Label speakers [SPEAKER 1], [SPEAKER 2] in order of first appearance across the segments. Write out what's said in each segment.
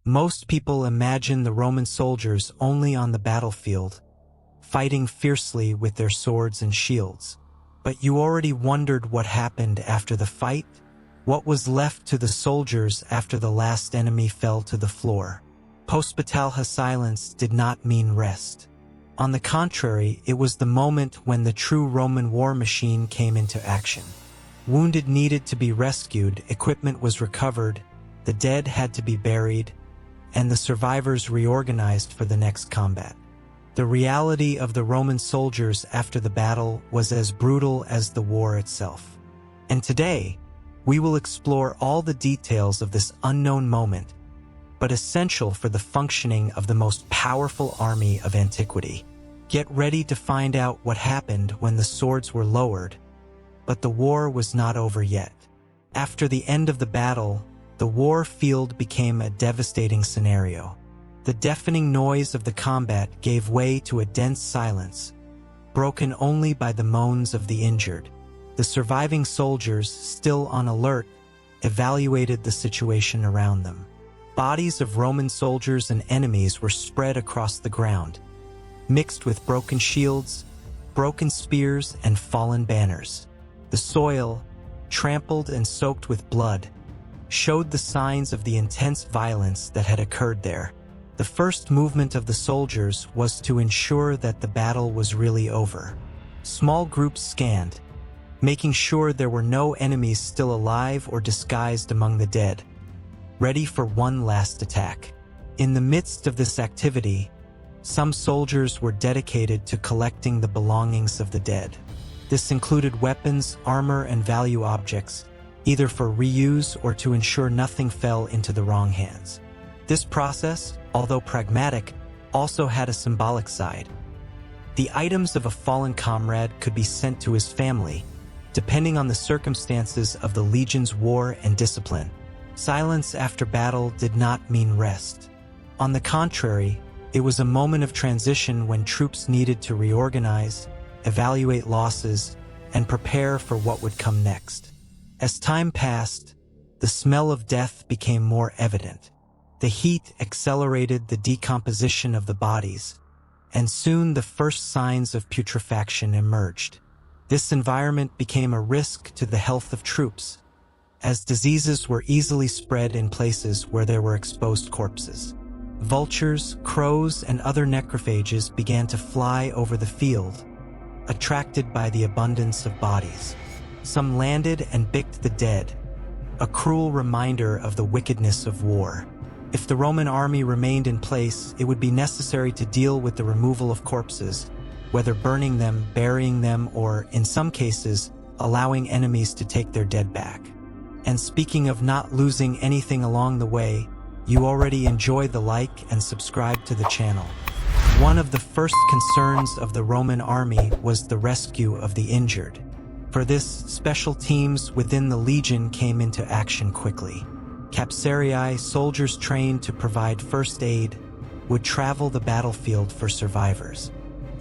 [SPEAKER 1] Most people imagine the Roman soldiers only on the battlefield, fighting fiercely with their swords and shields. But you already wondered what happened after the fight? What was left to the soldiers after the last enemy fell to the floor? Post-battalion silence did not mean rest. On the contrary, it was the moment when the true Roman war machine came into action. Wounded needed to be rescued, equipment was recovered, the dead had to be buried, and the survivors reorganized for the next combat. The reality of the Roman soldiers after the battle was as brutal as the war itself. And today, we will explore all the details of this unknown moment, but essential for the functioning of the most powerful army of antiquity. Get ready to find out what happened when the swords were lowered, but the war was not over yet. After the end of the battle, the war field became a devastating scenario. The deafening noise of the combat gave way to a dense silence, broken only by the moans of the injured. The surviving soldiers, still on alert, evaluated the situation around them. Bodies of Roman soldiers and enemies were spread across the ground, mixed with broken shields, broken spears, and fallen banners. The soil, trampled and soaked with blood, showed the signs of the intense violence that had occurred there. The first movement of the soldiers was to ensure that the battle was really over. Small groups scanned, making sure there were no enemies still alive or disguised among the dead, ready for one last attack. In the midst of this activity, some soldiers were dedicated to collecting the belongings of the dead. This included weapons, armor, and value objects, either for reuse or to ensure nothing fell into the wrong hands. This process, although pragmatic, also had a symbolic side. The items of a fallen comrade could be sent to his family, depending on the circumstances of the legion's war and discipline. Silence after battle did not mean rest. On the contrary, it was a moment of transition when troops needed to reorganize, evaluate losses, and prepare for what would come next. As time passed, the smell of death became more evident. The heat accelerated the decomposition of the bodies, and soon the first signs of putrefaction emerged. This environment became a risk to the health of troops, as diseases were easily spread in places where there were exposed corpses. Vultures, crows, and other necrophages began to fly over the field, attracted by the abundance of bodies. Some landed and picked the dead, a cruel reminder of the wickedness of war. If the Roman army remained in place, it would be necessary to deal with the removal of corpses, whether burning them, burying them, or, in some cases, allowing enemies to take their dead back. And speaking of not losing anything along the way, you already enjoy the like and subscribe to the channel. One of the first concerns of the Roman army was the rescue of the injured. For this, special teams within the legion came into action quickly. Capsarii, soldiers trained to provide first aid, would travel the battlefield for survivors.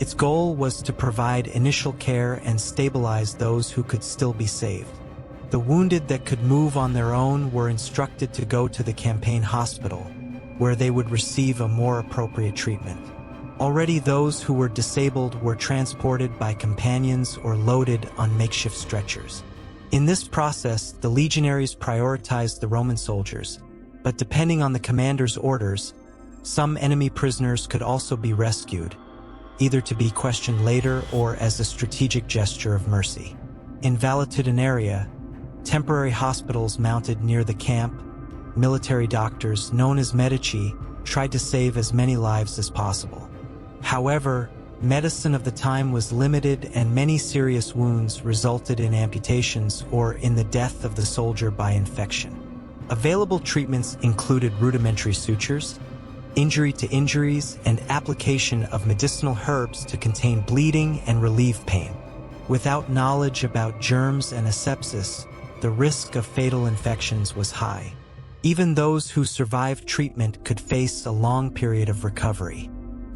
[SPEAKER 1] Its goal was to provide initial care and stabilize those who could still be saved. The wounded that could move on their own were instructed to go to the campaign hospital, where they would receive a more appropriate treatment. Already those who were disabled were transported by companions or loaded on makeshift stretchers. In this process, the legionaries prioritized the Roman soldiers, but depending on the commander's orders, some enemy prisoners could also be rescued, either to be questioned later or as a strategic gesture of mercy. In Valetudinaria, temporary hospitals mounted near the camp, military doctors, known as medici, tried to save as many lives as possible. However, medicine of the time was limited and many serious wounds resulted in amputations or in the death of the soldier by infection. Available treatments included rudimentary sutures, injury to injuries, and application of medicinal herbs to contain bleeding and relieve pain. Without knowledge about germs and asepsis, the risk of fatal infections was high. Even those who survived treatment could face a long period of recovery.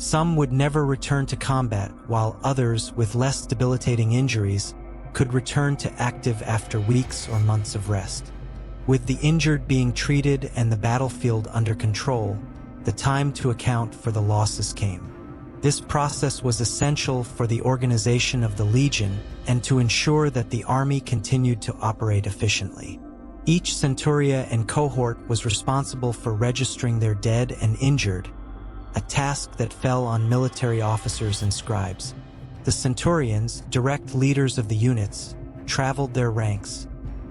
[SPEAKER 1] Some would never return to combat, while others with less debilitating injuries could return to active after weeks or months of rest. with the injured being treated and the battlefield under control. The time to account for the losses came. This process was essential for the organization of the legion and to ensure that the army continued to operate efficiently. Each centuria and cohort was responsible for registering their dead and injured, a task that fell on military officers and scribes. The centurions, direct leaders of the units, traveled their ranks,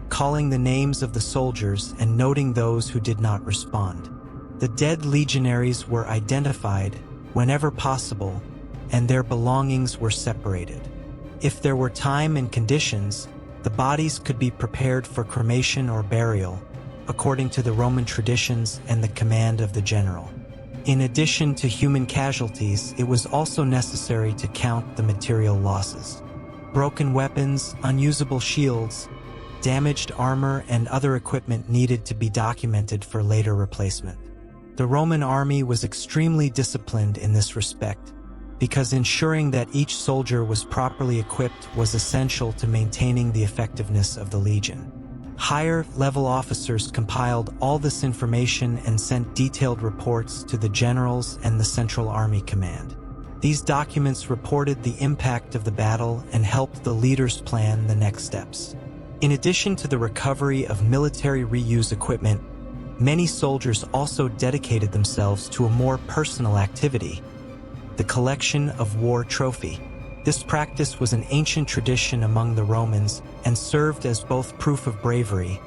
[SPEAKER 1] calling the names of the soldiers and noting those who did not respond. The dead legionaries were identified whenever possible, and their belongings were separated. If there were time and conditions, the bodies could be prepared for cremation or burial, according to the Roman traditions and the command of the general. In addition to human casualties, it was also necessary to count the material losses. Broken weapons, unusable shields, damaged armor, and other equipment needed to be documented for later replacement. The Roman army was extremely disciplined in this respect, because ensuring that each soldier was properly equipped was essential to maintaining the effectiveness of the legion. Higher-level officers compiled all this information and sent detailed reports to the generals and the Central Army Command. These documents reported the impact of the battle and helped the leaders plan the next steps. In addition to the recovery of military reuse equipment, many soldiers also dedicated themselves to a more personal activity, the collection of war trophy. This practice was an ancient tradition among the Romans and served as both proof of bravery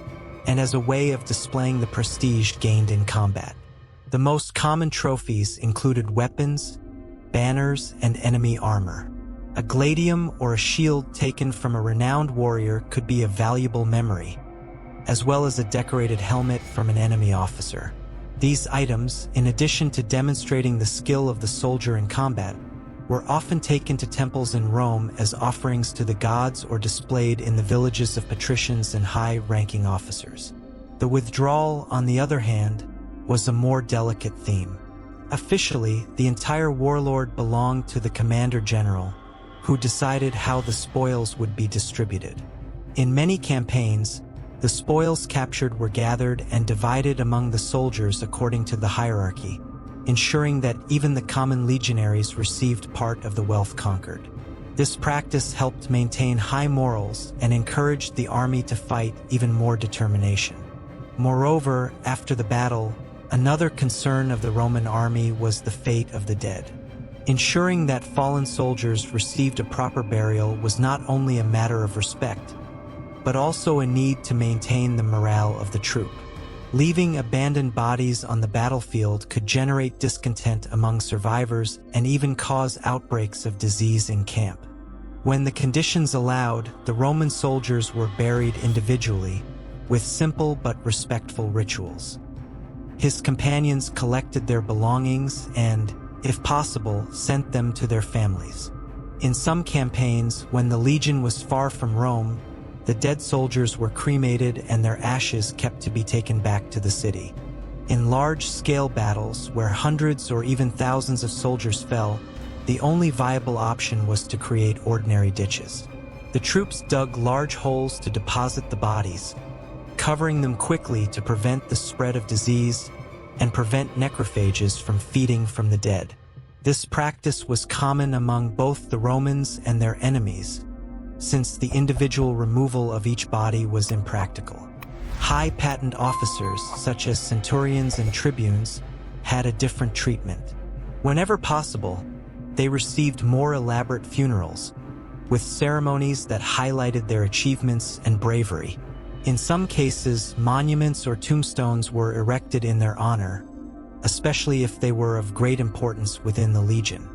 [SPEAKER 1] and as a way of displaying the prestige gained in combat. The most common trophies included weapons, banners, and enemy armor. A gladium or a shield taken from a renowned warrior could be a valuable memory, as well as a decorated helmet from an enemy officer. These items, in addition to demonstrating the skill of the soldier in combat, were often taken to temples in Rome as offerings to the gods or displayed in the villages of patricians and high-ranking officers. The withdrawal, on the other hand, was a more delicate theme. Officially, the entire warlord belonged to the commander-general, who decided how the spoils would be distributed. In many campaigns, the spoils captured were gathered and divided among the soldiers according to the hierarchy, ensuring that even the common legionaries received part of the wealth conquered. This practice helped maintain high morals and encouraged the army to fight even more determination. Moreover, after the battle, another concern of the Roman army was the fate of the dead. Ensuring that fallen soldiers received a proper burial was not only a matter of respect, but also a need to maintain the morale of the troop. Leaving abandoned bodies on the battlefield could generate discontent among survivors and even cause outbreaks of disease in camp. When the conditions allowed, the Roman soldiers were buried individually, with simple but respectful rituals. His companions collected their belongings and, if possible, sent them to their families. In some campaigns, when the legion was far from Rome, the dead soldiers were cremated and their ashes kept to be taken back to the city. In large-scale battles, where hundreds or even thousands of soldiers fell, the only viable option was to create ordinary ditches. The troops dug large holes to deposit the bodies, covering them quickly to prevent the spread of disease and prevent necrophages from feeding from the dead. This practice was common among both the Romans and their enemies, since the individual removal of each body was impractical. High-patent officers, such as centurions and tribunes, had a different treatment. Whenever possible, they received more elaborate funerals, with ceremonies that highlighted their achievements and bravery. In some cases, monuments or tombstones were erected in their honor, especially if they were of great importance within the legion.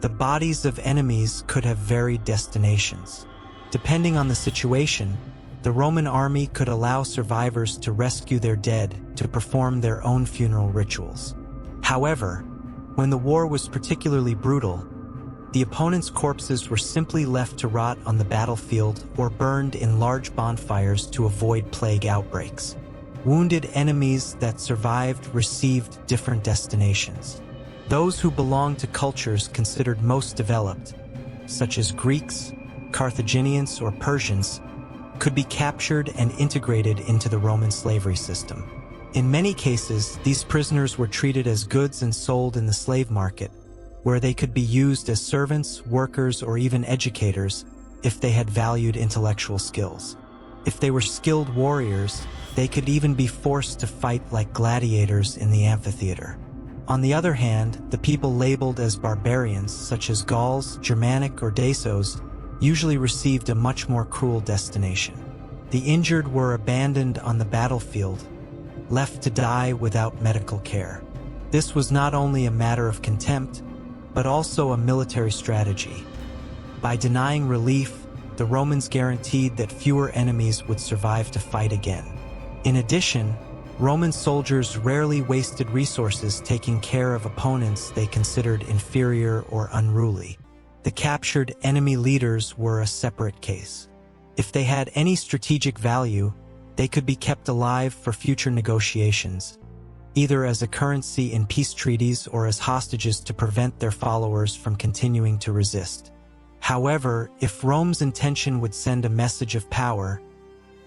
[SPEAKER 1] The bodies of enemies could have varied destinations. Depending on the situation, the Roman army could allow survivors to rescue their dead to perform their own funeral rituals. However, when the war was particularly brutal, the opponent's corpses were simply left to rot on the battlefield or burned in large bonfires to avoid plague outbreaks. Wounded enemies that survived received different destinations. Those who belonged to cultures considered most developed, such as Greeks, Carthaginians, or Persians, could be captured and integrated into the Roman slavery system. In many cases, these prisoners were treated as goods and sold in the slave market, where they could be used as servants, workers, or even educators if they had valued intellectual skills. If they were skilled warriors, they could even be forced to fight like gladiators in the amphitheater. On the other hand, the people labeled as barbarians, such as Gauls, Germanic, or Daces, usually received a much more cruel destination. The injured were abandoned on the battlefield, left to die without medical care. This was not only a matter of contempt, but also a military strategy. By denying relief, the Romans guaranteed that fewer enemies would survive to fight again. In addition, Roman soldiers rarely wasted resources taking care of opponents they considered inferior or unruly. The captured enemy leaders were a separate case. If they had any strategic value, they could be kept alive for future negotiations, either as a currency in peace treaties or as hostages to prevent their followers from continuing to resist. However, if Rome's intention would send a message of power,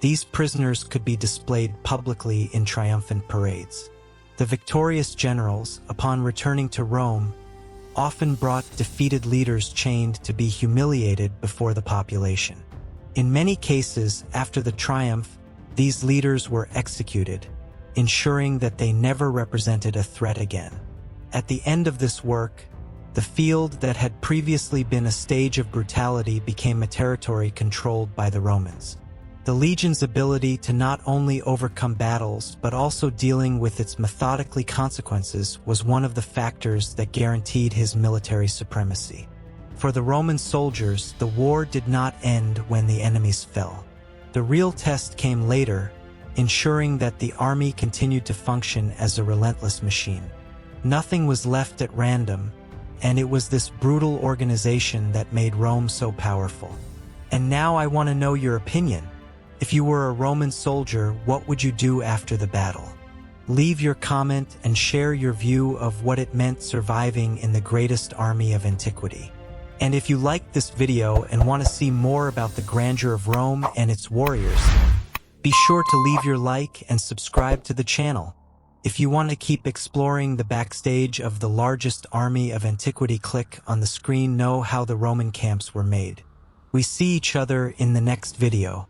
[SPEAKER 1] these prisoners could be displayed publicly in triumphant parades. The victorious generals, upon returning to Rome, often brought defeated leaders chained to be humiliated before the population. In many cases, after the triumph, these leaders were executed, ensuring that they never represented a threat again. At the end of this work, the field that had previously been a stage of brutality became a territory controlled by the Romans. The legion's ability to not only overcome battles but also dealing with its methodically consequences was one of the factors that guaranteed his military supremacy. For the Roman soldiers, the war did not end when the enemies fell. The real test came later, ensuring that the army continued to function as a relentless machine. Nothing was left at random, and it was this brutal organization that made Rome so powerful. And now I want to know your opinion. If you were a Roman soldier, what would you do after the battle? Leave your comment and share your view of what it meant surviving in the greatest army of antiquity. And if you liked this video and want to see more about the grandeur of Rome and its warriors, be sure to leave your like and subscribe to the channel. If you want to keep exploring the backstage of the largest army of antiquity, click on the screen. Know how the Roman camps were made. We see each other in the next video.